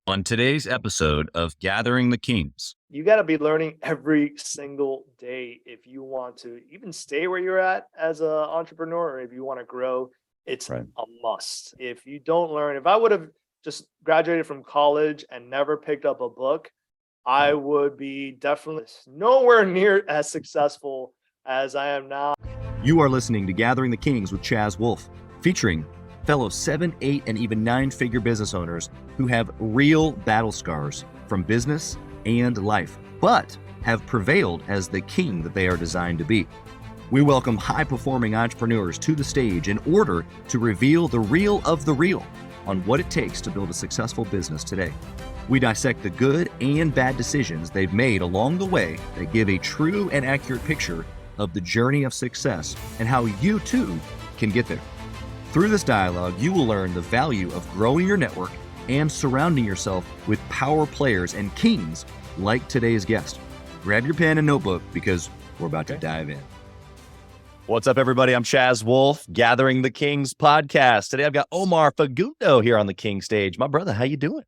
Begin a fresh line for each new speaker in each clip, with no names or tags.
On today's episode of Gathering the Kings.
You got to be learning every single day if you want to even stay where you're at as an entrepreneur, or if you want to grow. It's
Right.
a must. If you don't learn, if I would have just graduated from college and never picked up a book, I would be definitely nowhere near as successful as I am now.
You are listening to Gathering the Kings with Chaz Wolfe, featuring fellow 7, 8, and even 9-figure business owners who have real battle scars from business and life, but have prevailed as the king that they are designed to be. We welcome high-performing entrepreneurs to the stage in order to reveal the real of the real on what it takes to build a successful business today. We dissect the good and bad decisions they've made along the way that give a true and accurate picture of the journey of success and how you too can get there. Through this dialogue, you will learn the value of growing your network and surrounding yourself with power players and kings like today's guest. Grab your pen and notebook because we're about to dive in. What's up, everybody? I'm Chaz Wolfe, Gathering the Kings podcast. Today, I've got Omar Fagundo here on the King stage. My brother, how you doing?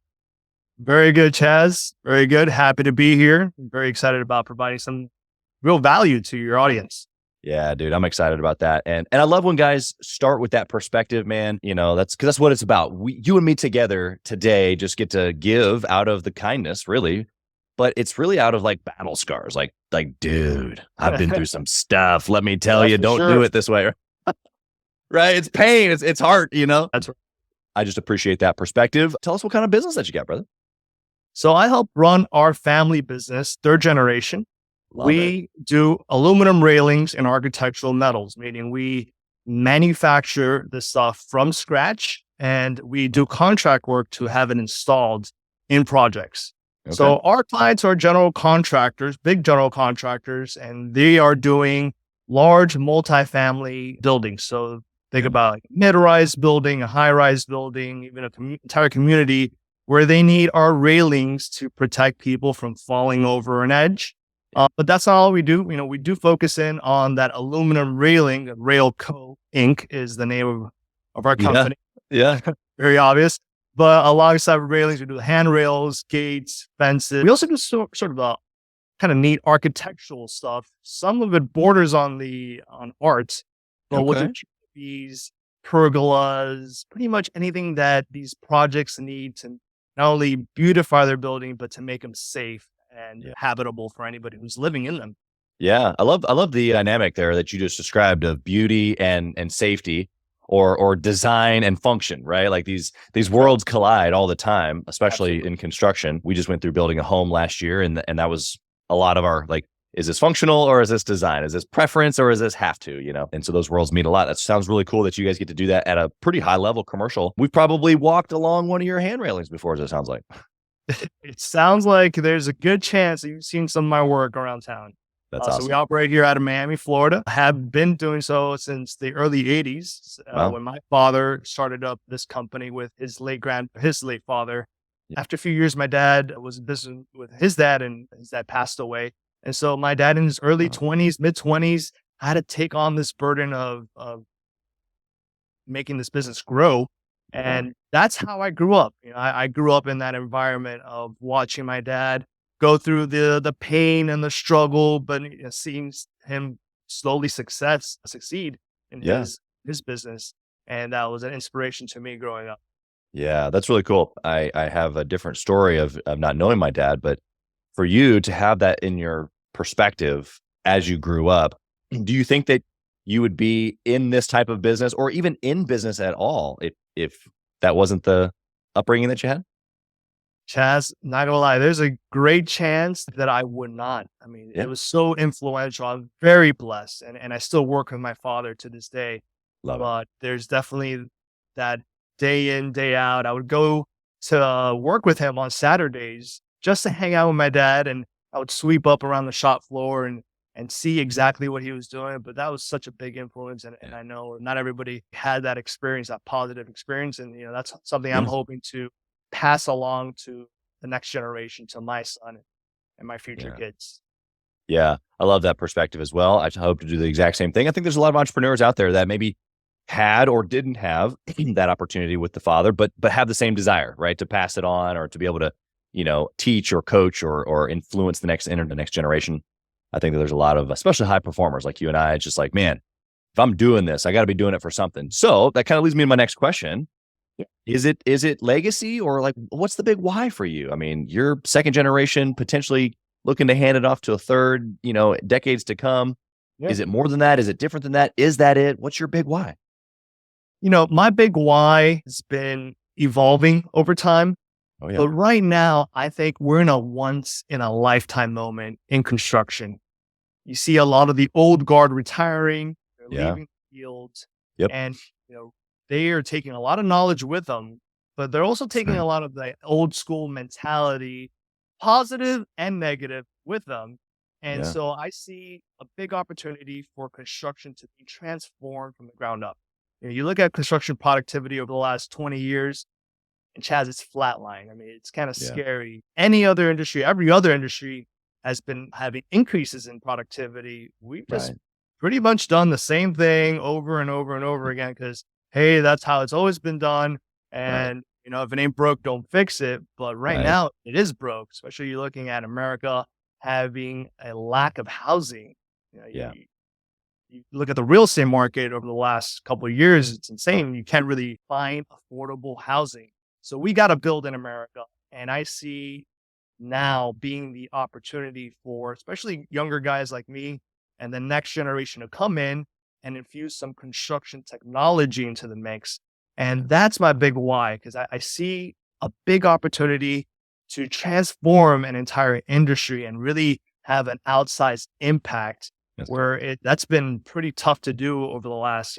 Very good, Chaz. Very good. Happy to be here. Very excited about providing some real value to your audience.
Yeah, dude, I'm excited about that. And I love when guys start with that perspective, man. You know, that's because that's what it's about. You and me together today just get to give out of the kindness, really. But it's really out of like battle scars. Like, dude, I've been through some stuff. Let me tell you, don't do it this way. Right? It's pain. It's hard, you know?
That's right.
I just appreciate that perspective. Tell us what kind of business that you got, brother.
So I help run our family business, third generation. We do aluminum railings and architectural metals, meaning we manufacture the stuff from scratch and we do contract work to have it installed in projects. Okay. So our clients are general contractors, big general contractors, and they are doing large multifamily buildings. So think about like mid-rise building, a high-rise building, even an entire community where they need our railings to protect people from falling over an edge. But that's not all we do. You know, we do focus in on that aluminum railing. Railco Inc. is the name of our company.
Yeah.
Very obvious. But alongside railings, we do handrails, gates, fences. We also do sort of kind of neat architectural stuff. Some of it borders on art. But we'll do these pergolas, pretty much anything that these projects need to not only beautify their building, but to make them safe and habitable for anybody who's living in them.
Yeah. I love the dynamic there that you just described of beauty and safety or design and function, right? Like these worlds collide all the time, especially Absolutely. In construction. We just went through building a home last year and that was a lot of our like, is this functional or is this design? Is this preference or is this have to, you know? And so those worlds meet a lot. That sounds really cool that you guys get to do that at a pretty high level commercial. We've probably walked along one of your hand railings before, as it sounds like.
It sounds like there's a good chance that you've seen some of my work around town.
That's awesome.
So we operate here out of Miami, Florida. Have been doing so since the early 80s when my father started up this company with his late father. Yeah. After a few years, my dad was in business with his dad and his dad passed away. And so my dad in his early 20s, mid 20s, had to take on this burden of making this business grow. And that's how I grew up. You know, I grew up in that environment of watching my dad go through the pain and the struggle, but seeing him slowly succeed in his business. And that was an inspiration to me growing up.
Yeah, that's really cool. I have a different story of not knowing my dad, but for you to have that in your perspective as you grew up, do you think that you would be in this type of business or even in business at all if that wasn't the upbringing that you had?
Chaz, not gonna lie, there's a great chance that I would not. I mean, It was so influential. I'm very blessed and I still work with my father to this day. But there's definitely that day in, day out. I would go to work with him on Saturdays just to hang out with my dad, and I would sweep up around the shop floor and see exactly what he was doing. But that was such a big influence. And I know not everybody had that experience, that positive experience. And, you know, that's something I'm hoping to pass along to the next generation, to my son and my future kids.
Yeah. I love that perspective as well. I hope to do the exact same thing. I think there's a lot of entrepreneurs out there that maybe had or didn't have that opportunity with the father, but have the same desire, right, to pass it on or to be able to, teach or coach or influence the next generation. I think that there's a lot of, especially high performers like you and I, it's just like, man, if I'm doing this, I got to be doing it for something. So that kind of leads me to my next question.
Yeah.
Is it legacy, or like, what's the big why for you? I mean, you're second generation, potentially looking to hand it off to a third, decades to come.
Yeah.
Is it more than that? Is it different than that? Is that it? What's your big why?
My big why has been evolving over time.
Oh, yeah.
But right now, I think we're in a once in a lifetime moment in construction. You see a lot of the old guard retiring, they're leaving the fields.
Yep.
And, they are taking a lot of knowledge with them, but they're also taking a lot of the old school mentality, positive and negative, with them. And so I see a big opportunity for construction to be transformed from the ground up. You look at construction productivity over the last 20 years, and Chaz, it's flatline. I mean, it's kind of scary. Every other industry has been having increases in productivity. We've just pretty much done the same thing over and over and over again because, hey, that's how it's always been done. And, if it ain't broke, don't fix it. But right now, it is broke, especially you're looking at America having a lack of housing. You look at the real estate market over the last couple of years, it's insane. You can't really find affordable housing. So we got to build in America. And I see now being the opportunity for especially younger guys like me and the next generation to come in and infuse some construction technology into the mix. And that's my big why, because I see a big opportunity to transform an entire industry and really have an outsized impact where that's been pretty tough to do over the last,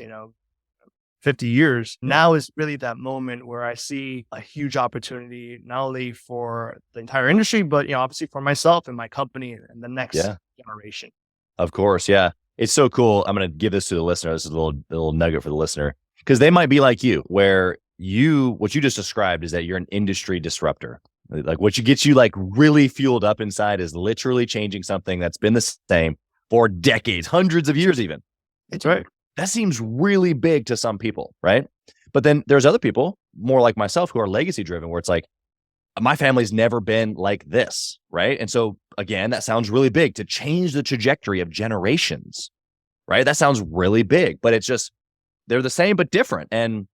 50 years. Now is really that moment where I see a huge opportunity, not only for the entire industry, but, obviously for myself and my company and the next generation.
Of course. Yeah. It's so cool. I'm going to give this to the listener. This is a little nugget for the listener, because they might be like you, where what you just described is that you're an industry disruptor. Like what gets you like really fueled up inside is literally changing something that's been the same for decades, hundreds of years even.
That's right.
That seems really big to some people, right? But then there's other people, more like myself, who are legacy driven, where it's like, my family's never been like this, right? And so again, that sounds really big, to change the trajectory of generations, right? That sounds really big, but it's just, they're the same but different. And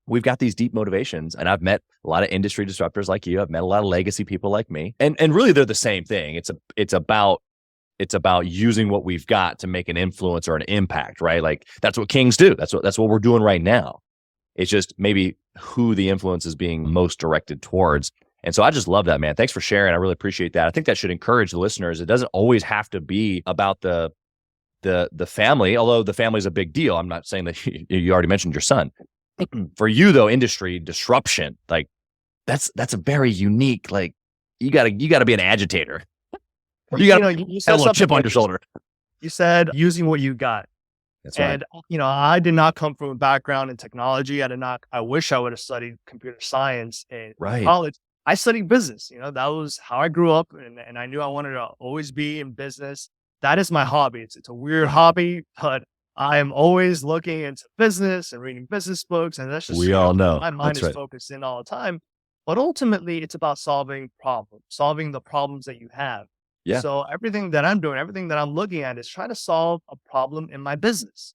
we've got these deep motivations, and I've met a lot of industry disruptors like you. I've met a lot of legacy people like me, and really they're the same thing. It's about using what we've got to make an influence or an impact, right? Like that's what kings do. That's what we're doing right now. It's just maybe who the influence is being most directed towards. And so I just love that, man. Thanks for sharing. I really appreciate that. I think that should encourage the listeners. It doesn't always have to be about the family, although the family is a big deal. I'm not saying that you already mentioned your son. For you though, industry disruption, like that's a very unique, like you gotta be an agitator. You got a little chip on your shoulder.
You said using what you got.
That's right.
And, I did not come from a background in technology. I wish I would have studied computer science in college. I studied business. That was how I grew up. And I knew I wanted to always be in business. That is my hobby. It's a weird hobby, but I am always looking into business and reading business books. And that's just,
we all know
my mind is focused in all the time. But ultimately, it's about solving the problems that you have.
Yeah.
So everything that I'm doing, everything that I'm looking at is trying to solve a problem in my business.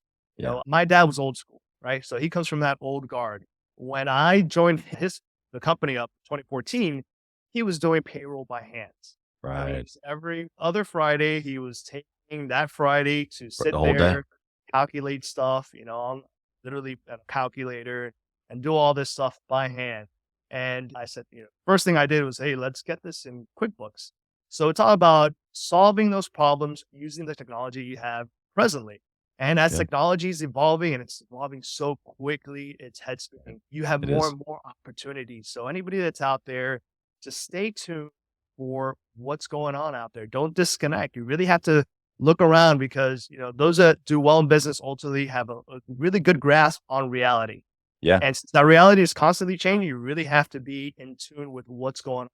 My dad was old school, right? So he comes from that old guard. When I joined the company up in 2014, he was doing payroll by hands.
Right.
Every other Friday, he was taking that Friday to sit
the whole
there,
day.
calculate stuff, on literally a calculator, and do all this stuff by hand. And I said, first thing I did was, hey, let's get this in QuickBooks. So it's all about solving those problems using the technology you have presently. And as technology is evolving, and it's evolving so quickly, it's head spinning. You have more and more opportunities. So anybody that's out there, just stay tuned for what's going on out there. Don't disconnect. You really have to look around, because those that do well in business ultimately have a really good grasp on reality.
Yeah.
And since that reality is constantly changing, you really have to be in tune with what's going on.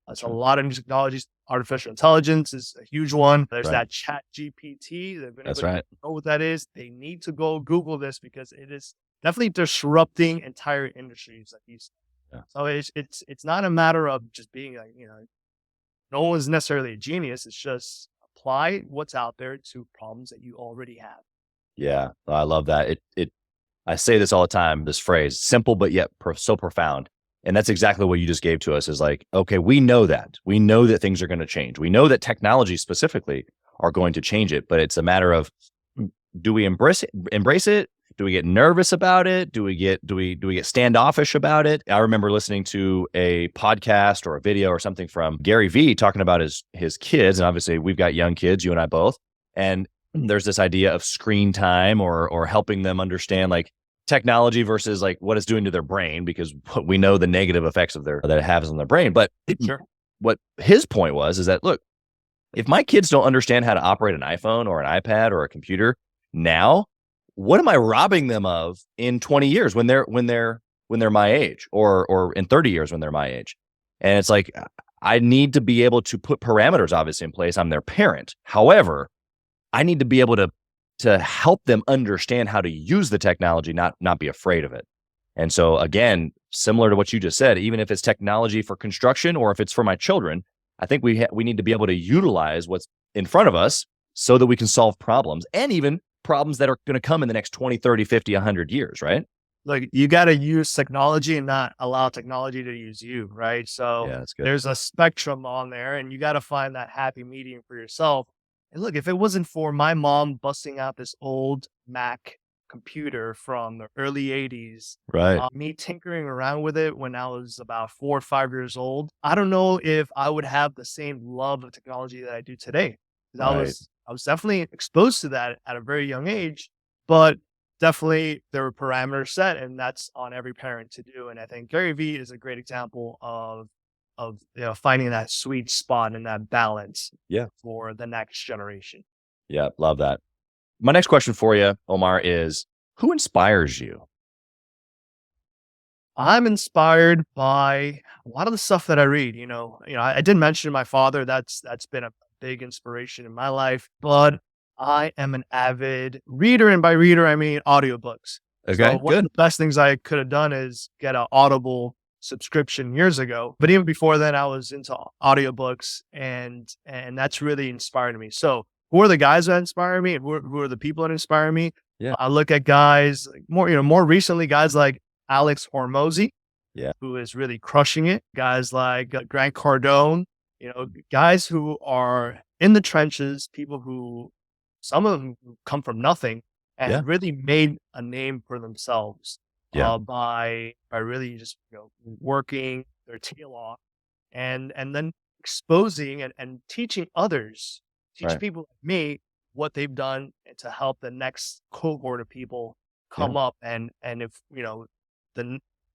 There's a lot of new technologies. Artificial intelligence is a huge one. There's that Chat GPT.
That's right.
Know what that is? They need to go Google this, because it is definitely disrupting entire industries, like you said.
Yeah.
So it's not a matter of just being like, no one's necessarily a genius. It's just apply what's out there to problems that you already have.
Yeah, I love that. I say this all the time, this phrase, simple but yet so profound. And that's exactly what you just gave to us is like, okay, we know that. We know that things are going to change. We know that technology specifically are going to change it, but it's a matter of, do we embrace it? Do we get nervous about it? Do we get standoffish about it? I remember listening to a podcast or a video or something from Gary Vee talking about his kids. And obviously we've got young kids, you and I both. And there's this idea of screen time or helping them understand like technology versus like what it's doing to their brain, because we know the negative effects that it has on their brain. But
Sure.
What his point was is that, look, if my kids don't understand how to operate an iPhone or an iPad or a computer now, what am I robbing them of in 20 years when they're my age, or in 30 years when they're my age? And it's like, I need to be able to put parameters obviously in place. I'm their parent. However, I need to be able to help them understand how to use the technology, not be afraid of it. And so again, similar to what you just said, even if it's technology for construction or if it's for my children, I think we need to be able to utilize what's in front of us so that we can solve problems, and even problems that are going to come in the next 20, 30, 50, 100 years, right?
Like, you got to use technology and not allow technology to use you, right? So
Yeah, that's good.
there's a spectrum on there, and you got to find that happy medium for yourself. And look, if it wasn't for my mom busting out this old Mac computer from the early 80s,
Right.
me tinkering around with it when I was about 4 or 5 years old, I don't know if I would have the same love of technology that I do today. 'Cause
Right.
I was definitely exposed to that at a very young age, but definitely there were parameters set, and that's on every parent to do. And I think Gary Vee is a great example of finding that sweet spot and that balance
Yeah.
for the next generation.
Yeah. Love that. My next question for you, Omar, is who inspires you?
I'm inspired by a lot of the stuff that I read. I did mention my father. That's been a big inspiration in my life, but I am an avid reader, and by reader I mean audiobooks.
Okay,
So one of
good.
the best things I could have done is get an Audible subscription years ago. But even before then, I was into audiobooks, and that's really inspired me. So who are the guys that inspire me, and who are the people that inspire me?
Yeah.
I look at guys like more recently, guys like Alex Hormozy,
Yeah.
who is really crushing it. Guys like Grant Cardone, guys who are in the trenches, people who, some of them come from nothing and
Yeah.
really made a name for themselves
Yeah.
by really just working their tail off, and then exposing and teaching others, teaching
Right.
people like me what they've done to help the next cohort of people come up. And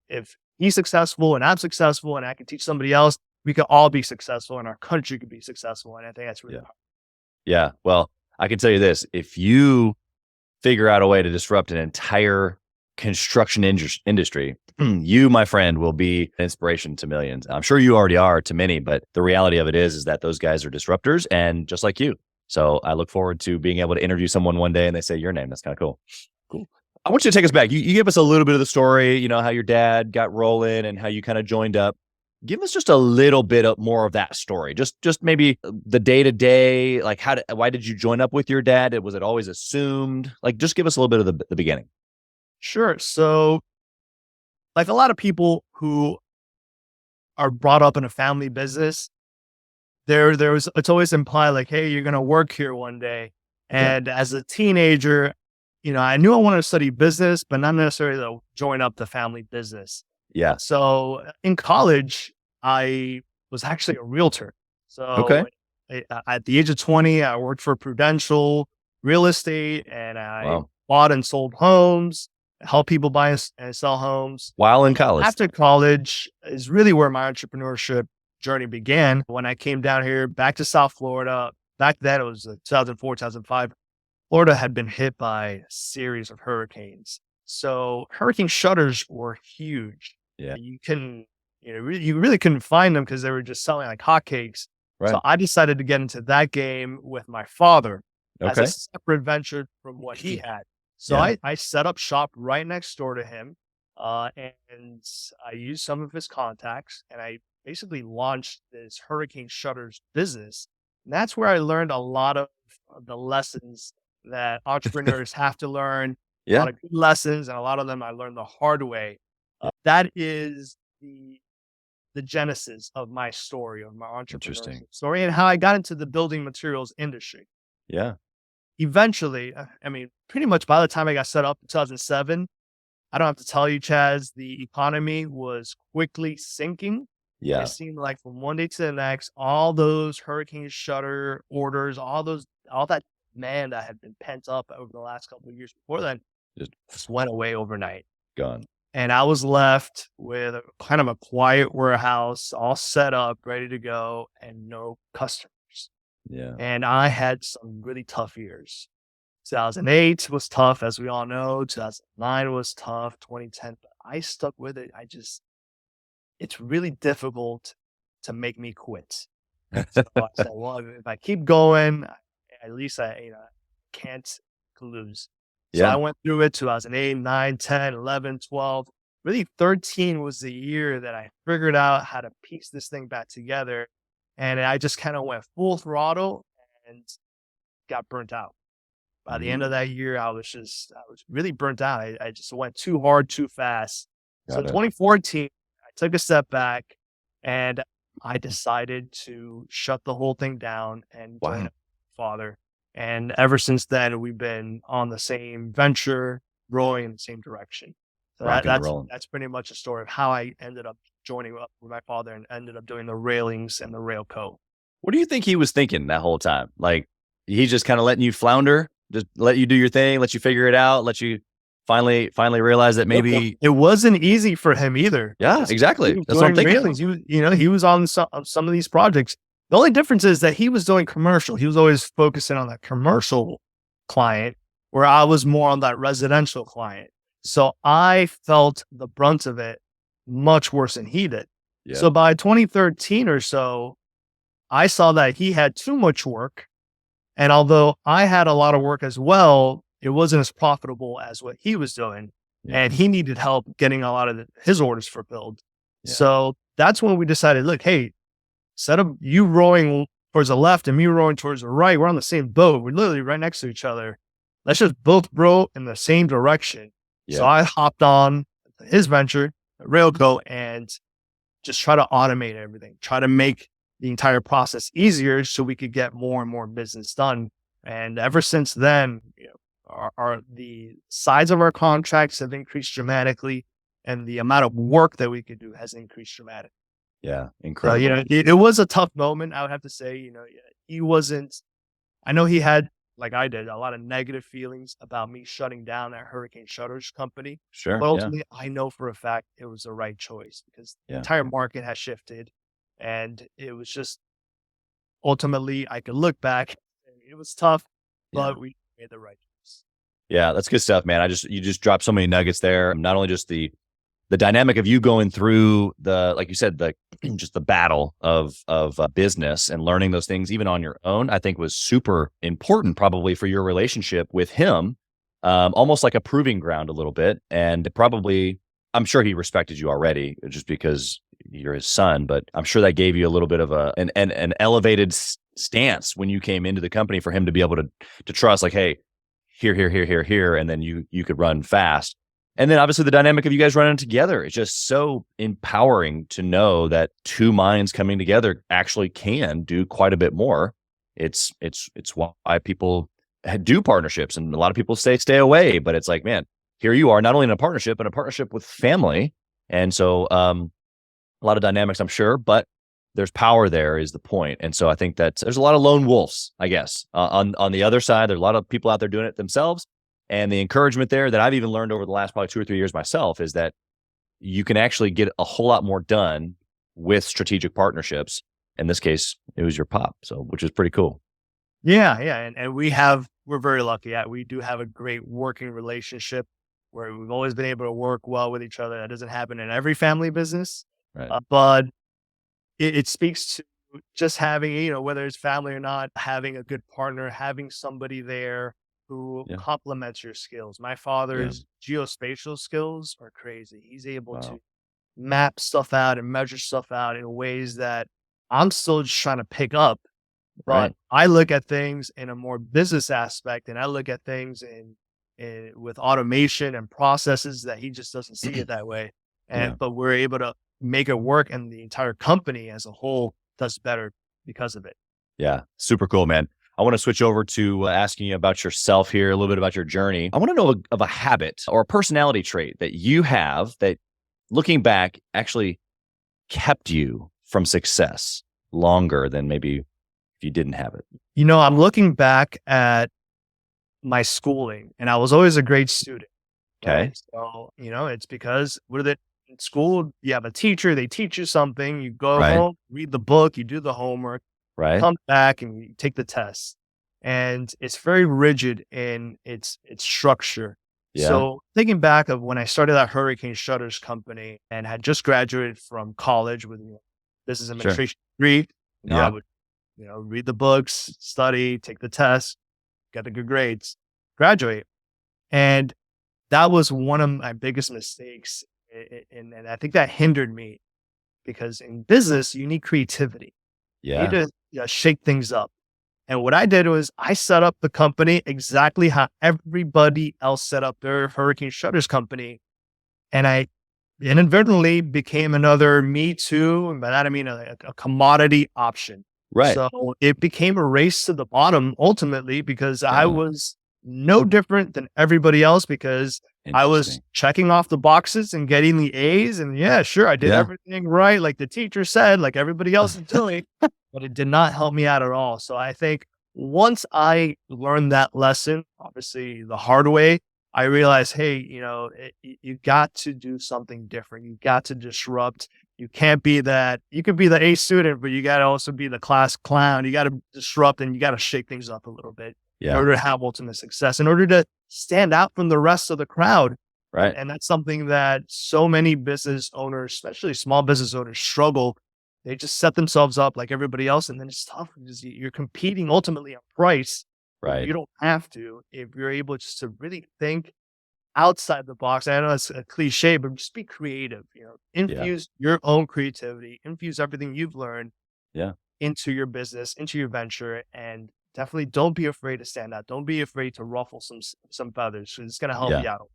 if he's successful and I'm successful and I can teach somebody else, we could all be successful and our country could be successful. And I think that's really powerful.
Yeah. Well, I can tell you this, if you figure out a way to disrupt an entire construction industry, you, my friend, will be an inspiration to millions. I'm sure you already are to many, but the reality of it is that those guys are disruptors, and just like you. So I look forward to being able to interview someone one day and they say your name. That's kind of cool. Cool. I want you to take us back. You give us a little bit of the story, how your dad got rolling and how you kind of joined up. Give us just a little bit more of that story. Just maybe the day to day, like why did you join up with your dad? Was it always assumed? Like, just give us a little bit of the beginning.
Sure. So, like a lot of people who are brought up in a family business, it's always implied like, hey, you're going to work here one day. And as a teenager, I knew I wanted to study business, but not necessarily to join up the family business.
Yeah.
So in college, I was actually a realtor. So at the age of 20, I worked for Prudential Real Estate, and I bought and sold homes, helped people buy and sell homes.
While in college.
After college is really where my entrepreneurship journey began. When I came down here back to South Florida, back then it was 2004, 2005. Florida had been hit by a series of hurricanes. So hurricane shutters were huge.
Yeah.
You really couldn't find them because they were just selling like hotcakes.
Right.
So I decided to get into that game with my father as
Okay.
a separate venture from what he had. So I set up shop right next door to him, and I used some of his contacts, and I basically launched this hurricane shutters business. And that's where I learned a lot of the lessons that entrepreneurs have to learn, a
Yeah.
lot of good lessons, and a lot of them I learned the hard way. That is the genesis of my story, of my entrepreneurship
Interesting.
story, and how I got into the building materials industry.
Yeah.
Eventually, I mean, pretty much by the time I got set up in 2007, I don't have to tell you, Chaz, the economy was quickly sinking.
Yeah.
It seemed like from one day to the next, all those hurricane shutter orders, all that demand that had been pent up over the last couple of years before then
Just
just went away overnight.
gone.
And I was left with a kind of a quiet warehouse, all set up, ready to go, and no customers.
Yeah.
And I had some really tough years. 2008 was tough, as we all know. 2009 was tough. 2010, but I stuck with it. It's really difficult to make me quit. So I said, well, if I keep going, at least I can't lose. So I
Yeah.
went through it 2008, 9, 10, 11, 12. Really, 13 was the year that I figured out how to piece this thing back together. And I just kind of went full throttle and got burnt out. By the end of that year, I was really burnt out. I just went too hard, too fast. So
Got it.
2014, I took a step back and I decided to shut the whole thing down and
Wow.
join my father. And ever since then, we've been on the same venture, rowing in the same direction. So
Rocking and rolling.
that's pretty much a story of how I ended up joining up with my father and ended up doing the railings and the rail co.
What do you think he was thinking that whole time? Like, he's just kind of letting you flounder, just let you do your thing, let you figure it out, let you finally realize that maybe.
It wasn't easy for him either.
Yeah,
because
exactly.
he was
That's what I'm
doing
thinking.
railings. He was on some of these projects. The only difference is that he was doing commercial. He was always focusing on that commercial client, where I was more on that residential client. So I felt the brunt of it much worse than he did.
Yeah.
So by 2013 or so, I saw that he had too much work. And although I had a lot of work as well, it wasn't as profitable as what he was doing.
Yeah.
And he needed help getting a lot of his orders fulfilled.
Yeah.
So that's when we decided, look, hey, instead of you rowing towards the left and me rowing towards the right, we're on the same boat. We're literally right next to each other. Let's just both row in the same direction.
Yeah.
So I hopped on his venture, Railco, and just try to automate everything, try to make the entire process easier so we could get more and more business done. And ever since then, the size of our contracts have increased dramatically, and the amount of work that we could do has increased dramatically.
Yeah,
So,
incredible.
it was a tough moment. I would have to say, he wasn't, I know he had, like I did, a lot of negative feelings about me shutting down that Hurricane Shutters company.
Sure.
But
Yeah.
ultimately, I know for a fact it was the right choice because the
Yeah.
entire market has shifted. And it was just, ultimately, I could look back. It was tough, but we made the right choice.
Yeah, that's good stuff, man. You just dropped so many nuggets there. Not only just the dynamic of you going through like you said, just the battle of business and learning those things even on your own, I think was super important probably for your relationship with him. Almost like a proving ground a little bit. And probably, I'm sure he respected you already just because you're his son, but I'm sure that gave you a little bit of an elevated stance when you came into the company for him to be able to trust, like, hey, here, and then you could run fast. And then obviously the dynamic of you guys running together is just so empowering to know that two minds coming together actually can do quite a bit more. It's why people do partnerships, and a lot of people stay away, but it's like, man, here you are, not only in a partnership, but a partnership with family. And so a lot of dynamics, I'm sure, but there's power there is the point. And so I think that there's a lot of lone wolves, I guess, on the other side. There's a lot of people out there doing it themselves. And the encouragement there that I've even learned over the last probably 2 or 3 years myself is that you can actually get a whole lot more done with strategic partnerships. In this case, it was your pop, which is pretty cool.
Yeah. And we're very lucky. We do have a great working relationship where we've always been able to work well with each other. That doesn't happen in every family business,
Right.
But it speaks to just having, whether it's family or not, having a good partner, having somebody there who
Yeah.
complements your skills. My father's geospatial skills are crazy. He's able to
Wow.
map stuff out and measure stuff out in ways that I'm still just trying to pick up. But
Right.
I look at things in a more business aspect, and I look at things in with automation and processes that he just doesn't see it that way.
Yeah.
But we're able to make it work, and the entire company as a whole does better because of it.
Yeah. Super cool, man. I want to switch over to asking you about yourself here, a little bit about your journey. I want to know of a habit or a personality trait that you have that, looking back, actually kept you from success longer than maybe if you didn't have it.
I'm looking back at my schooling, and I was always a great student.
Okay.
Right? So, it's because in school, you have a teacher, they teach you something, you go
Right.
home, read the book, you do the homework,
Right.
come back and you take the test. And it's very rigid in its structure.
Yeah.
So thinking back of when I started that hurricane shutters company and had just graduated from college with business administration degree, I would, read the books, study, take the test, get the good grades, graduate. And that was one of my biggest mistakes. And I think that hindered me because in business, you need creativity. You need
Yeah.
to shake things up. And what I did was I set up the company exactly how everybody else set up their hurricane shutters company. And I inadvertently became another me too. And by that, I mean a commodity option.
Right.
So it became a race to the bottom ultimately because I was no different than everybody else because I was
Interesting.
checking off the boxes and getting the A's. And sure, I did everything right. Like the teacher said, like everybody else is doing, but it did not help me out at all. So I think once I learned that lesson, obviously the hard way, I realized, hey, you got to do something different. You got to disrupt. You can't be that. You could be the A student, but you got to also be the class clown. You got to disrupt and you got to shake things up a little bit in order to have ultimate success, in order to stand out from the rest of the crowd.
Right.
And that's something that so many business owners, especially small business owners, struggle. They just set themselves up like everybody else. And then it's tough because you're competing ultimately on price.
Right.
You don't have to if you're able just to really think outside the box. I know it's a cliche, but just be creative. Infuse your own creativity, infuse everything you've learned into your business, into your venture, and definitely don't be afraid to stand out. Don't be afraid to ruffle some feathers. It's going to help you out.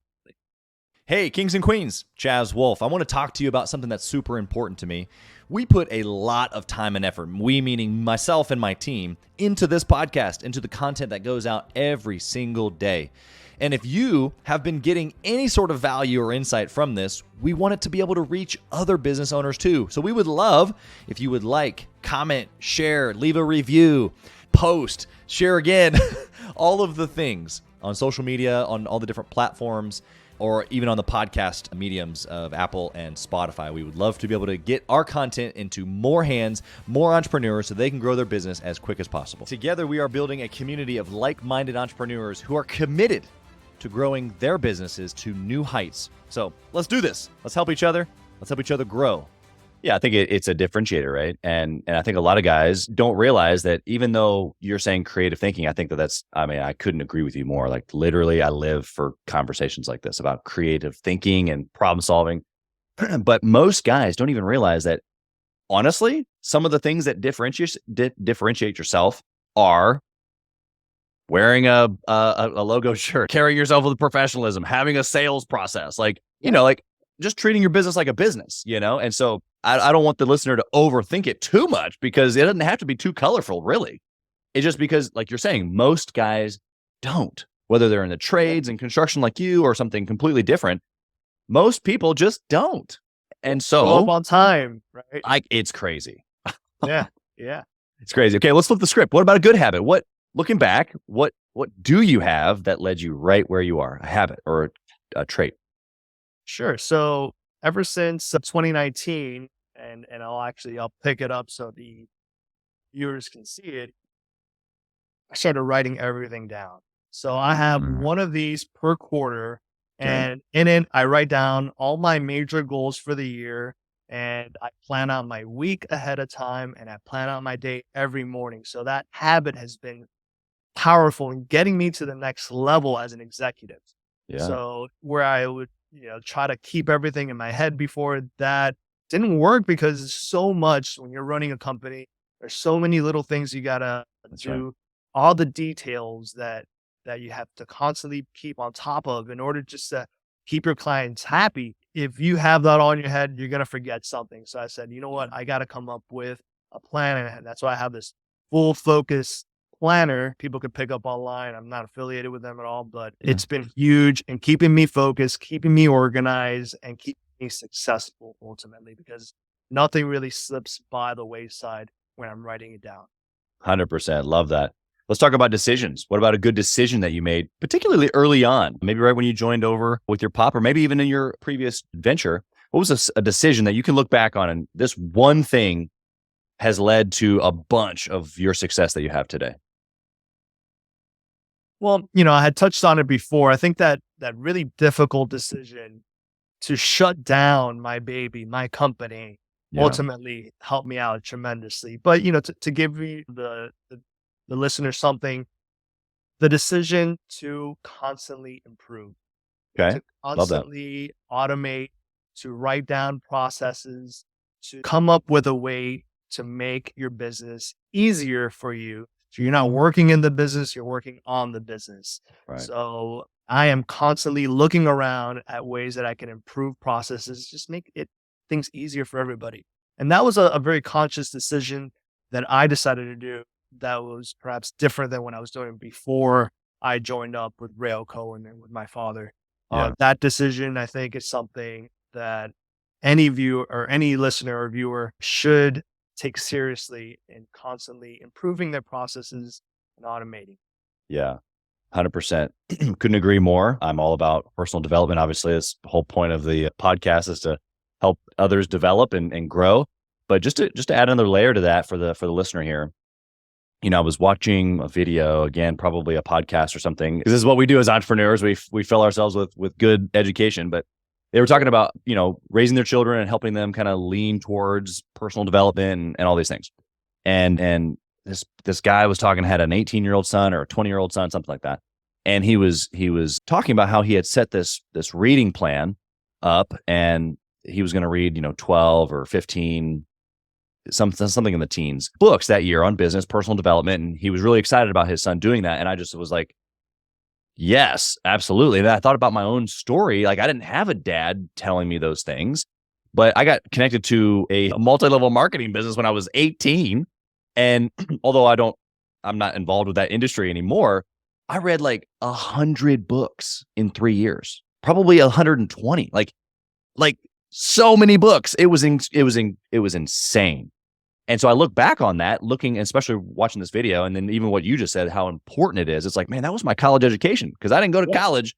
Hey, kings and queens, Chaz Wolfe. I want to talk to you about something that's super important to me. We put a lot of time and effort, we meaning myself and my team, into this podcast, into the content that goes out every single day. And if you have been getting any sort of value or insight from this, we want it to be able to reach other business owners too. So we would love if you would like, comment, share, leave a review, post, share again, all of the things on social media, on all the different platforms, or even on the podcast mediums of Apple and Spotify. We would love to be able to get our content into more hands, more entrepreneurs, so they can grow their business as quick as possible. Together, we are building a community of like-minded entrepreneurs who are committed to growing their businesses to new heights. So let's do this. Let's help each other. Let's help each other grow.
Yeah, I think it's a differentiator, right? And I think a lot of guys don't realize that even though you're saying creative thinking, I think I couldn't agree with you more. Like literally, I live for conversations like this about creative thinking and problem solving. But most guys don't even realize that, honestly, some of the things that differentiate yourself are wearing a logo shirt, carrying yourself with professionalism, having a sales process, like just treating your business like a business, And so I don't want the listener to overthink it too much because it doesn't have to be too colorful, really. It's just because, like you're saying, most guys don't, whether they're in the trades and construction like you or something completely different. Most people just don't. And so
on time, right?
It's crazy.
Yeah.
It's crazy. Okay, let's flip the script. What about a good habit? Looking back, what do you have that led you right where you are? A habit or a trait?
Sure. So ever since 2019, and I'll pick it up so the viewers can see it. I started writing everything down. So I have one of these per quarter, and in it, I write down all my major goals for the year, and I plan out my week ahead of time, and I plan out my day every morning. So that habit has been powerful in getting me to the next level as an executive.
Yeah.
So where I would, try to keep everything in my head before, that didn't work, because it's so much when you're running a company. There's so many little things you gotta
That's
do,
right.
all the details that you have to constantly keep on top of in order just to keep your clients happy. If you have that all in your head, you're gonna forget something. So I said, you know what, I gotta come up with a plan, and that's why I have this full focus planner people could pick up online. I'm not affiliated with them at all, but
Yeah.
it's been huge in keeping me focused, keeping me organized, and keeping me successful ultimately, because nothing really slips by the wayside when I'm writing it down.
100%. Love that. Let's talk about decisions. What about a good decision that you made, particularly early on? Maybe right when you joined over with your pop, or maybe even in your previous venture. What was a decision that you can look back on, and this one thing has led to a bunch of your success that you have today?
Well, I had touched on it before. I think that really difficult decision to shut down my baby, my company,
Yeah.
ultimately helped me out tremendously. But to give you the listener something, the decision to constantly improve,
Okay.
to
Love that.
constantly automate, to write down processes, to come up with a way to make your business easier for you. So you're not working in the business, you're working on the business.
Right.
So I am constantly looking around at ways that I can improve processes, just make things easier for everybody. And that was a very conscious decision that I decided to do, that was perhaps different than when I was doing before I joined up with Railco and then with my father.
Yeah.
That decision, I think, is something that any viewer or any listener or viewer should take seriously in constantly improving their processes and automating.
Yeah. 100%. Couldn't agree more. I'm all about personal development. Obviously, that's the whole point of the podcast, is to help others develop and grow. But just to add another layer to that for the listener here, I was watching a video, again, probably a podcast or something. This is what we do as entrepreneurs. We fill ourselves with good education, but they were talking about, raising their children and helping them kind of lean towards personal development and all these things. And this guy was talking, had an 18-year-old son or a 20-year-old son, something like that. And he was talking about how he had set this reading plan up, and he was going to read, 12 or 15, something in the teens books that year on business, personal development. And he was really excited about his son doing that. And I just was like, yes, absolutely. And then I thought about my own story. Like, I didn't have a dad telling me those things, but I got connected to a multi-level marketing business when I was 18. And although I'm not involved with that industry anymore, I read like 100 books in 3 years, probably 120, like so many books. It was insane. And so I look back on that, looking, especially watching this video, and then even what you just said, how important it is. It's like, man, that was my college education, because I didn't go to college,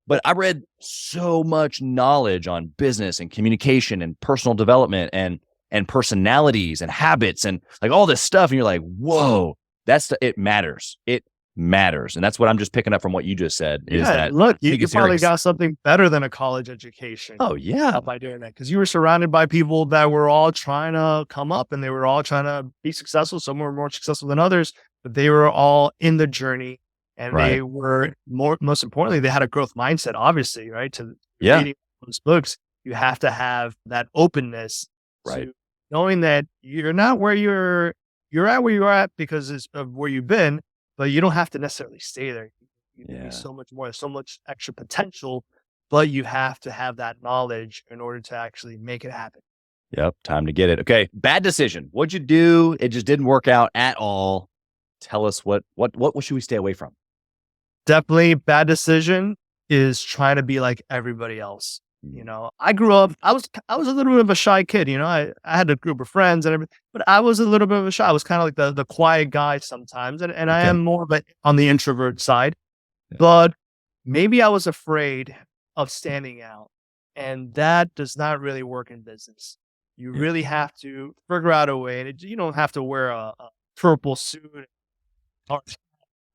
but I read so much knowledge on business and communication and personal development and personalities and habits and like all this stuff. And you're like, whoa, it matters. It matters. And that's what I'm just picking up from what you just said. Is that,
look,
take
you
it
probably
serious.
got something better than a college education.
Oh yeah.
By doing that, because you were surrounded by people that were all trying to come up, and they were all trying to be successful. Some were more successful than others, but they were all in the journey, and
Right.
they were most importantly, they had a growth mindset, obviously, right? To
Yeah.
reading those books, you have to have that openness,
Right.
to knowing that you're not where you're at where you're at because of where you've been, but you don't have to necessarily stay there. You can be so much more, there's so much extra potential, but you have to have that knowledge in order to actually make it happen.
Yep. Time to get it. Okay. Bad decision. What'd you do? It just didn't work out at all. Tell us what should we stay away from?
Definitely bad decision is trying to be like everybody else. I grew up, I was a little bit of a shy kid. I had a group of friends and everything, but I was a little bit of a shy. I was kind of like the quiet guy sometimes. And I am more of on the introvert side, but maybe I was afraid of standing out. And that does not really work in business. You really have to figure out a way. And you don't have to wear a purple suit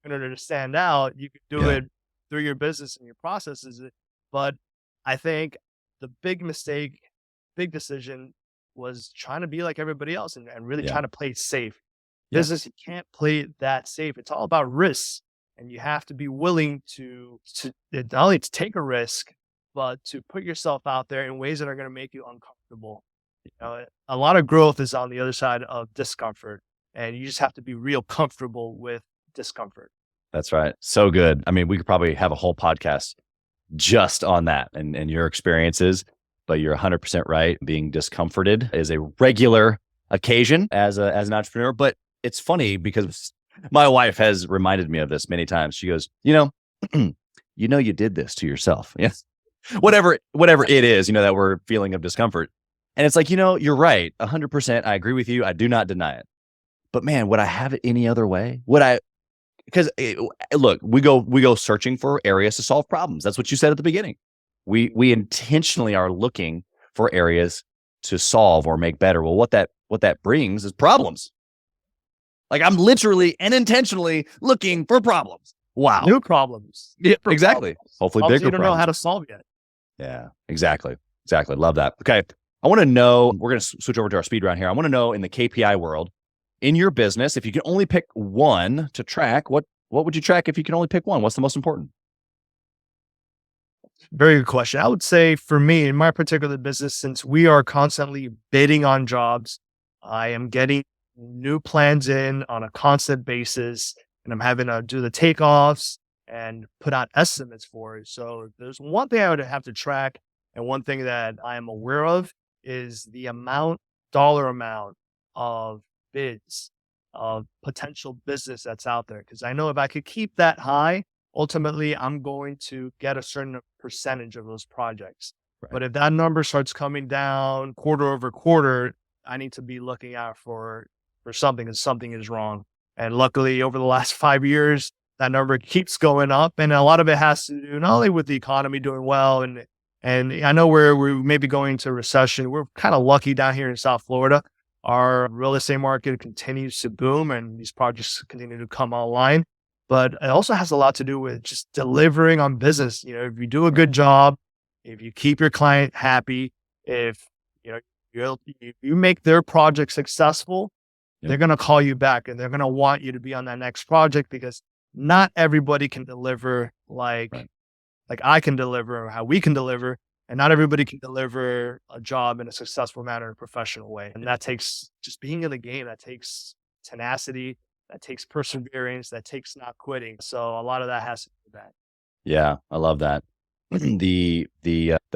in order to stand out. You could do it through your business and your processes. But I think the big decision was trying to be like everybody else and really trying to play it safe. Business, you can't play it that safe. It's all about risks. And you have to be willing to not only to take a risk, but to put yourself out there in ways that are going to make you uncomfortable. A lot of growth is on the other side of discomfort, and you just have to be real comfortable with discomfort.
That's right. So good. I mean, we could probably have a whole podcast just on that and your experiences, but you're 100% right. Being discomforted is a regular occasion as an entrepreneur. But it's funny because my wife has reminded me of this many times. She goes, you did this to yourself. Yes. Whatever it is, that we're feeling of discomfort. And it's like, you're right. 100%. I agree with you. I do not deny it. But man, would I have it any other way? Because look, we go searching for areas to solve problems. That's what you said at the beginning. We intentionally are looking for areas to solve or make better. Well, what that brings is problems. Like I'm literally and intentionally looking for problems. Wow.
New problems.
Yeah, exactly.
Problems.
Hopefully
Obviously
bigger
you don't know
problems.
how to solve yet.
Yeah, exactly. Love that. Okay. I want to know, we're going to switch over to our speed round here. I want to know in the KPI world, in your business, if you can only pick one to track, what would you track if you can only pick one? What's the most important?
Very good question. I would say for me, in my particular business, since we are constantly bidding on jobs, I am getting new plans in on a constant basis, and I'm having to do the takeoffs and put out estimates for it. So there's one thing I would have to track, and one thing that I am aware of is the dollar amount of bids of potential business that's out there. Because I know if I could keep that high, ultimately I'm going to get a certain percentage of those projects.
Right.
But if that number starts coming down quarter over quarter, I need to be looking out for something, and something is wrong. And luckily over the last 5 years, that number keeps going up. And a lot of it has to do not only with the economy doing well, and I know we're maybe going into recession. We're kind of lucky down here in South Florida. Our real estate market continues to boom and these projects continue to come online. But it also has a lot to do with just delivering on business. If you do a good job, if you keep your client happy, if you make their project successful, they're going to call you back and they're going to want you to be on that next project, because not everybody can deliver like I can deliver, or how we can deliver. And not everybody can deliver a job in a successful manner, in a professional way. And that takes just being in the game. That takes tenacity. That takes perseverance. That takes not quitting. So a lot of that has to do with that.
Yeah, I love that. The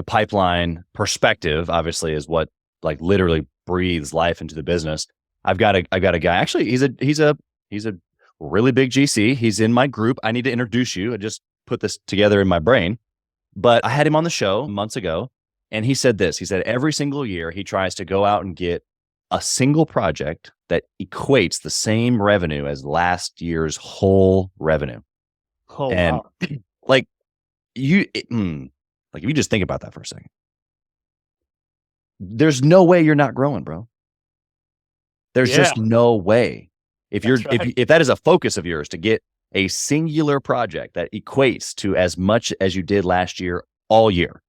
pipeline perspective obviously is what like literally breathes life into the business. I've got a guy. Actually, he's a really big GC. He's in my group. I need to introduce you. I just put this together in my brain. But I had him on the show months ago, and he said this. He said every single year he tries to go out and get a single project that equates the same revenue as last year's whole revenue.
Oh,
and
wow.
like if you just think about that for a second, there's no way you're not growing, bro. There's just no way. If if that is a focus of yours to get a singular project that equates to as much as you did last year all year,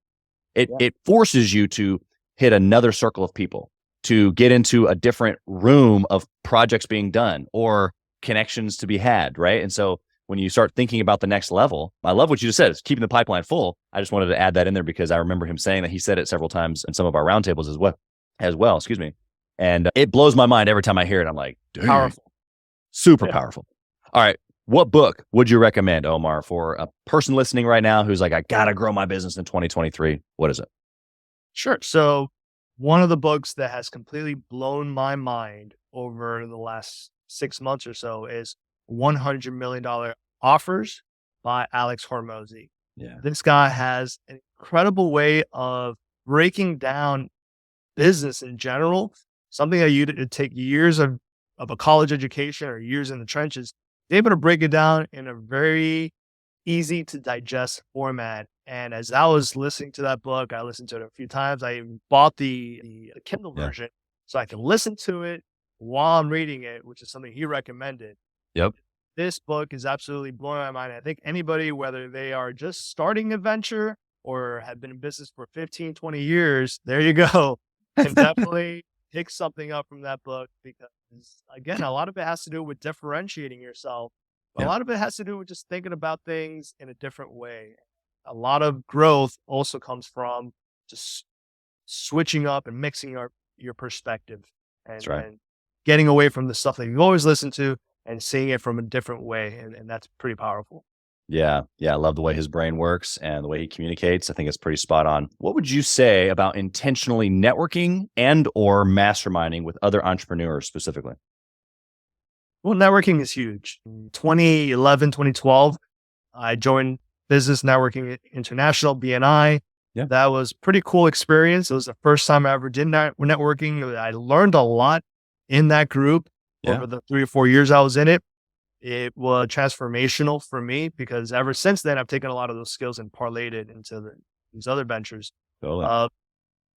it forces you to hit another circle of people, to get into a different room of projects being done or connections to be had, right? And so when you start thinking about the next level, I love what you just said, it's keeping the pipeline full. I just wanted to add that in there because I remember him saying that. He said it several times in some of our roundtables as well, excuse me. And it blows my mind every time I hear it. I'm like,
Powerful.
Super powerful. All right. What book would you recommend, Omar, for a person listening right now who's like, I got to grow my business in 2023? What is it?
Sure. So one of the books that has completely blown my mind over the last 6 months or so is $100 Million Offers by Alex Hormozy.
Yeah.
This guy has an incredible way of breaking down business in general, something that you'd take years of a college education or years in the trenches. They're able to break it down in a very easy to digest format. And as I was listening to that book, I listened to it a few times. I even bought the Kindle version so I can listen to it while I'm reading it, which is something he recommended.
Yep.
This book is absolutely blowing my mind. I think anybody, whether they are just starting a venture or have been in business for 15, 20 years, there you go, can definitely pick something up from that book, because again, a lot of it has to do with differentiating yourself A lot of it has to do with just thinking about things in a different way. A lot of growth also comes from just switching up and mixing your perspective
That's right.
and getting away from the stuff that you've always listened to and seeing it from a different way. And that's pretty powerful.
Yeah. Yeah. I love the way his brain works and the way he communicates. I think it's pretty spot on. What would you say about intentionally networking and or masterminding with other entrepreneurs specifically?
Well, networking is huge. In 2011, 2012, I joined Business Networking International, BNI.
Yeah.
That was a pretty cool experience. It was the first time I ever did networking. I learned a lot in that group over the 3 or 4 years I was in it. It was transformational for me because ever since then, I've taken a lot of those skills and parlayed it into these other ventures.
Totally.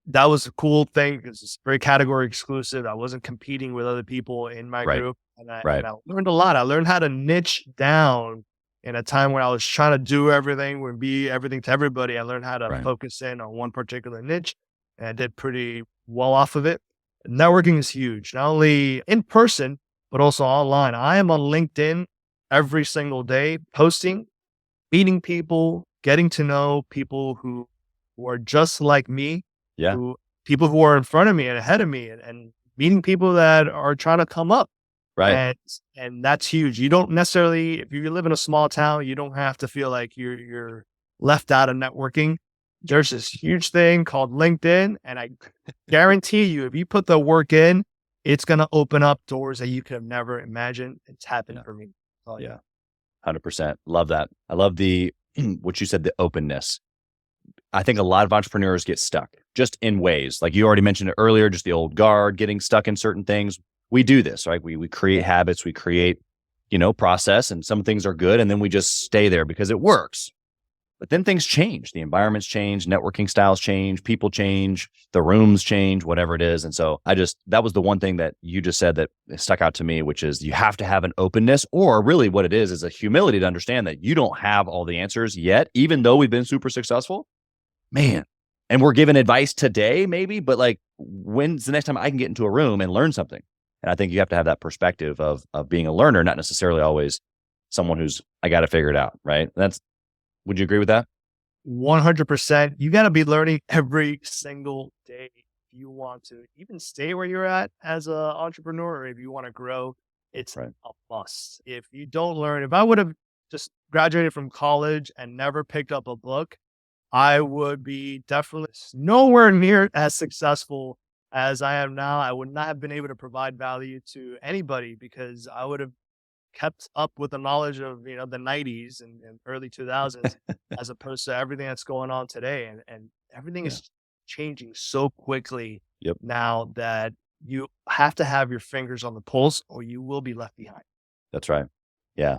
That was a cool thing because it's very category exclusive. I wasn't competing with other people in my group. And I learned a lot. I learned how to niche down in a time when I was trying to do everything and be everything to everybody. I learned how to focus in on one particular niche, and I did pretty well off of it. Networking is huge, not only in person, but also online. I am on LinkedIn every single day, posting, meeting people, getting to know people who are just like me, people who are in front of me and ahead of me, and meeting people that are trying to come up.
Right.
And that's huge. You don't necessarily, if you live in a small town, you don't have to feel like you're left out of networking. There's this huge thing called LinkedIn, and I guarantee you, if you put the work in, it's going to open up doors that you could have never imagined. It's happened for me. Oh,
yeah. 100%. Love that. I love what you said, the openness. I think a lot of entrepreneurs get stuck just in ways, like you already mentioned it earlier, just the old guard, getting stuck in certain things. We do this, right? We create habits, we create, process, and some things are good. And then we just stay there because it works. But then things change. The environments change, networking styles change, people change, the rooms change, whatever it is. And so that was the one thing that you just said that stuck out to me, which is you have to have an openness, or really what it is a humility to understand that you don't have all the answers yet, even though we've been super successful, man. And we're given advice today, maybe, but like, when's the next time I can get into a room and learn something? And I think you have to have that perspective of being a learner, not necessarily always someone who's, I got to figure it out. Right. Would you agree with that?
100%. You got to be learning every single day if you want to even stay where you're at as an entrepreneur, or if you want to grow. It's a must. If you don't learn, if I would have just graduated from college and never picked up a book, I would be definitely nowhere near as successful as I am now. I would not have been able to provide value to anybody because I would have kept up with the knowledge of, the 90s and early 2000s as opposed to everything that's going on today. And everything is changing so quickly now that you have to have your fingers on the pulse or you will be left behind.
That's right. Yeah.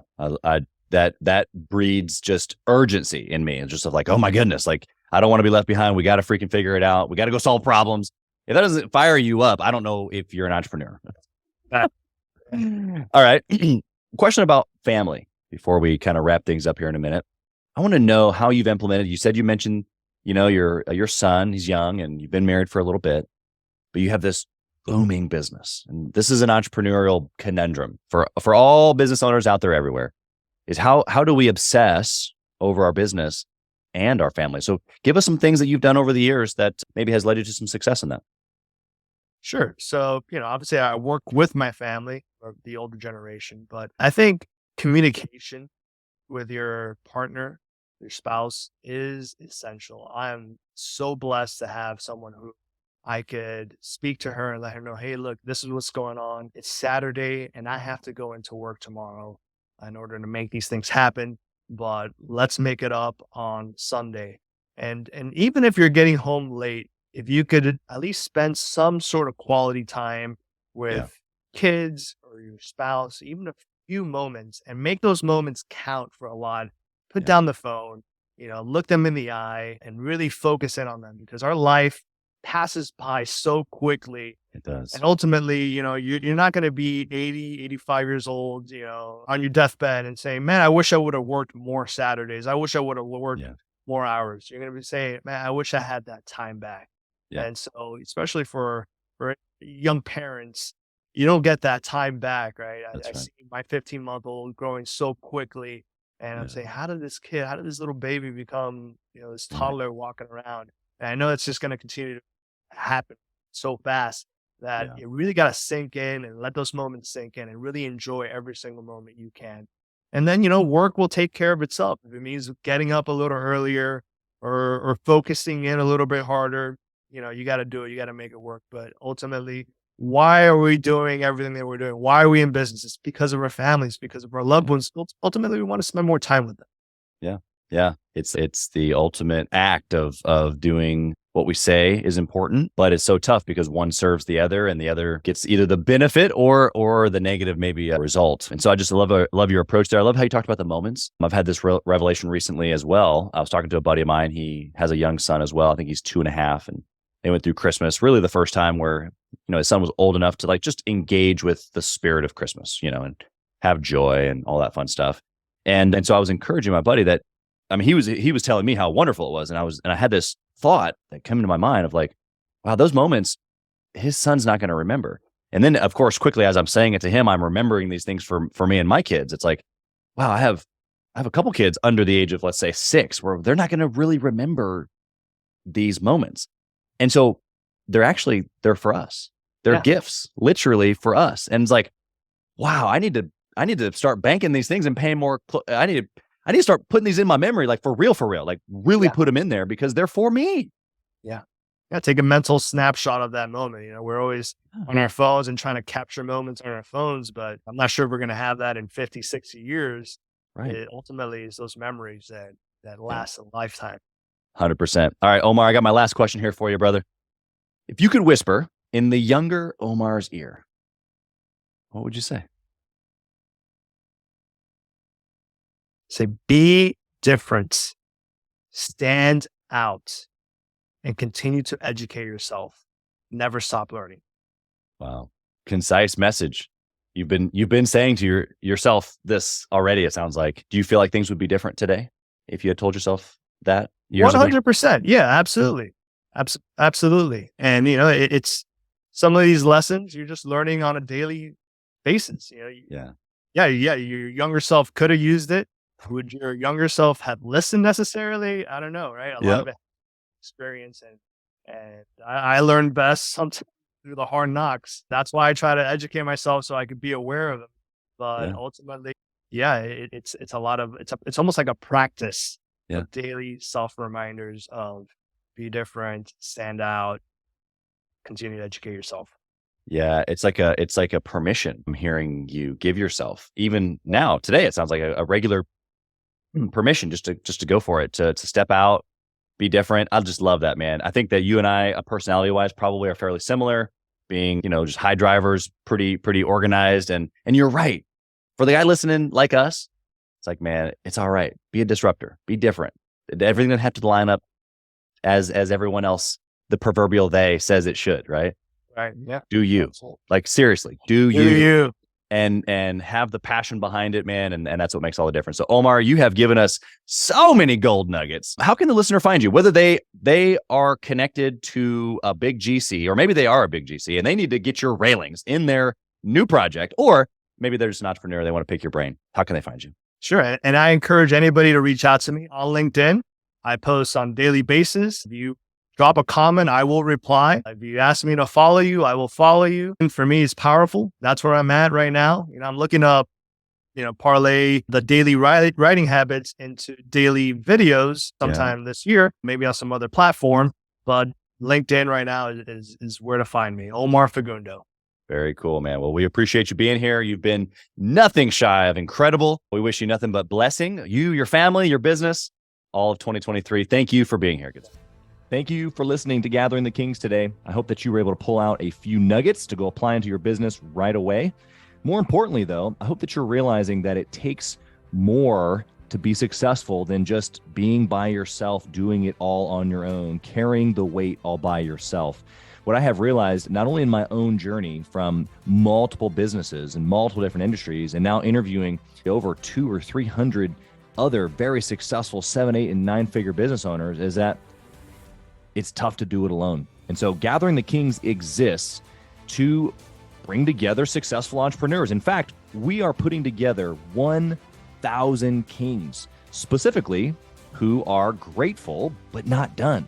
That breeds just urgency in me. It's just like, oh my goodness, like I don't want to be left behind. We got to freaking figure it out. We got to go solve problems. If that doesn't fire you up, I don't know if you're an entrepreneur. All right. Question about family before we kind of wrap things up here in a minute. I want to know how you've implemented. You said you mentioned, your son, he's young and you've been married for a little bit, but you have this booming business. And this is an entrepreneurial conundrum for all business owners out there everywhere, is how do we obsess over our business and our family? So give us some things that you've done over the years that maybe has led you to some success in that.
Sure. So, obviously I work with my family, or the older generation, but I think communication with your partner, your spouse is essential. I am so blessed to have someone who I could speak to her and let her know, hey, look, this is what's going on. It's Saturday and I have to go into work tomorrow in order to make these things happen, but let's make it up on Sunday. And even if you're getting home late, if you could at least spend some sort of quality time with kids or your spouse, even a few moments, and make those moments count for a lot, put down the phone, look them in the eye and really focus in on them because our life passes by so quickly.
It does.
And ultimately, you're not going to be 80, 85 years old, on your deathbed and saying, man, I wish I would have worked more Saturdays. I wish I would have worked more hours. You're going to be saying, man, I wish I had that time back. Yeah. And so, especially for young parents, you don't get that time back, right?
That's
I
right.
see my 15-month-old growing so quickly, and I'm
Yeah.
saying, how did this little baby become, this
Right.
toddler walking around? And I know it's just going to continue to happen so fast that
Yeah.
you really got to sink in and let those moments sink in and really enjoy every single moment you can. And then, work will take care of itself. If it means getting up a little earlier or focusing in a little bit harder, you got to do it. You got to make it work. But ultimately, why are we doing everything that we're doing? Why are we in business? It's because of our families, because of our loved ones. Ultimately, we want to spend more time with them.
Yeah. Yeah. It's the ultimate act of doing what we say is important, but it's so tough because one serves the other and the other gets either the benefit or the negative, maybe a result. And so I just love your approach there. I love how you talked about the moments. I've had this revelation recently as well. I was talking to a buddy of mine. He has a young son as well. I think he's 2.5, and they went through Christmas, really the first time where, his son was old enough to like just engage with the spirit of Christmas, and have joy and all that fun stuff. And so I was encouraging my buddy that, he was telling me how wonderful it was. And I had this thought that came into my mind of like, wow, those moments, his son's not going to remember. And then of course, quickly, as I'm saying it to him, I'm remembering these things for me and my kids. It's like, wow, I have a couple kids under the age of, let's say 6, where they're not going to really remember these moments. And so they're for us. They're gifts literally for us. And it's like, wow, I need to start banking these things and paying more. I need to start putting these in my memory, like for real, like really put them in there because they're for me.
Yeah. Yeah. Take a mental snapshot of that moment. We're always on our phones and trying to capture moments on our phones, but I'm not sure if we're going to have that in 50, 60 years.
Right.
It ultimately is those memories that last a lifetime.
100%. All right, Omar, I got my last question here for you, brother. If you could whisper in the younger Omar's ear, what would you say?
Say, be different, stand out, and continue to educate yourself. Never stop learning.
Wow. Concise message. You've been saying to yourself this already, it sounds like. Do you feel like things would be different today if you had told yourself that years ago?
100%. Yeah, absolutely. Absolutely. And, it's some of these lessons you're just learning on a daily basis.
Yeah.
Your younger self could have used it. Would your younger self have listened necessarily? I don't know, right? A lot of it experience, and I learned best sometimes through the hard knocks. That's why I try to educate myself so I could be aware of them. But ultimately, it's almost like a practice of daily self reminders of be different, stand out, continue to educate yourself.
Yeah, it's like a permission. I'm hearing you give yourself, even now today. It sounds like a regular permission just to go for it, to step out, be different. I just love that, man. I think that you and I, personality wise, probably are fairly similar. Being, just high drivers, pretty organized, and you're right. For the guy listening like us, it's like, man, it's all right. Be a disruptor. Be different. Everything doesn't have to line up as everyone else, the proverbial they, says it should. Right.
Right. Yeah.
Do you.
Absolutely.
Like seriously, do
Do
you.
you.
And have the passion behind it, man. And that's what makes all the difference. So Omar, you have given us so many gold nuggets. How can the listener find you? Whether they are connected to a big GC, or maybe they are a big GC and they need to get your railings in their new project, or maybe they're just an entrepreneur. They want to pick your brain. How can they find you?
Sure. And I encourage anybody to reach out to me on LinkedIn. I post on a daily basis. If you drop a comment, I will reply. If you ask me to follow you, I will follow you. And for me, it's powerful. That's where I'm at right now. I'm looking up, parlay the daily writing habits into daily videos sometime this year, maybe on some other platform. But LinkedIn right now is where to find me. Omar Fagundo.
Very cool, man. Well, we appreciate you being here. You've been nothing shy of incredible. We wish you nothing but blessing. You, your family, your business, all of 2023. Thank you for being here. Thank you for listening to Gathering the Kings today. I hope that you were able to pull out a few nuggets to go apply into your business right away. More importantly, though, I hope that you're realizing that it takes more to be successful than just being by yourself, doing it all on your own, carrying the weight all by yourself. What I have realized, not only in my own journey from multiple businesses and multiple different industries, and now interviewing over 200 or 300 other very successful 7, 8, and 9-figure business owners, is that it's tough to do it alone. And so Gathering the Kings exists to bring together successful entrepreneurs. In fact, we are putting together 1,000 kings, specifically who are grateful but not done.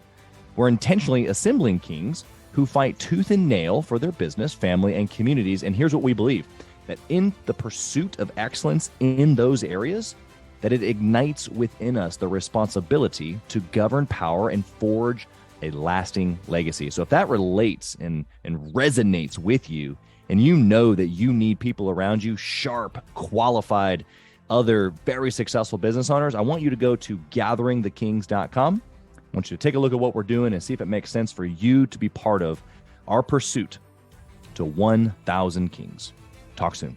We're intentionally assembling kings who fight tooth and nail for their business, family, and communities. And here's what we believe, that in the pursuit of excellence in those areas, that it ignites within us the responsibility to govern power and forge a lasting legacy. So if that relates and resonates with you, and you know that you need people around you, sharp, qualified, other very successful business owners, I want you to go to gatheringthekings.com. I want you to take a look at what we're doing and see if it makes sense for you to be part of our pursuit to 1,000 kings. Talk soon.